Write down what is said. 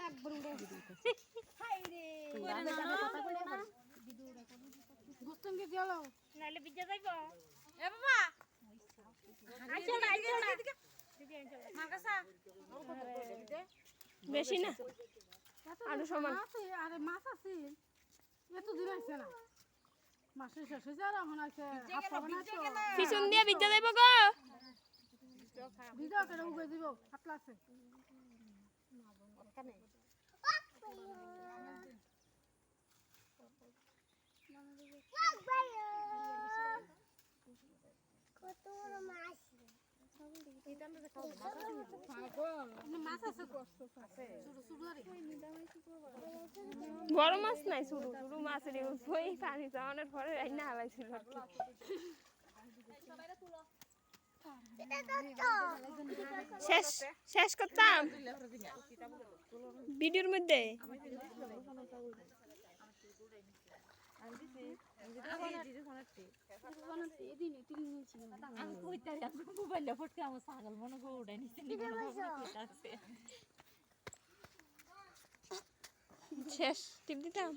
একবার উড়ে হাই রে গোস্তম কে গেল নালে বিজা যাইব এ বাবা আইছো না দিদি আইছো মাগাসা বেশি না আলু সমান আরে মাছ আছে এত দিন আছে না মাছের শেষে যারা এখন আছে পিছন দিয়ে বিজা যাইব গো ভিডিও করে উগে দিব পাতলা আছে কানে কত বড় মাছ বড় মাছ নাই ছোট ছোট মাছ ওই পানি জমানোর পরে রান্না হালাইছিল শেষ শেষ করতাম ভিডিওর মধ্যে শেষ টিপ দিতাম।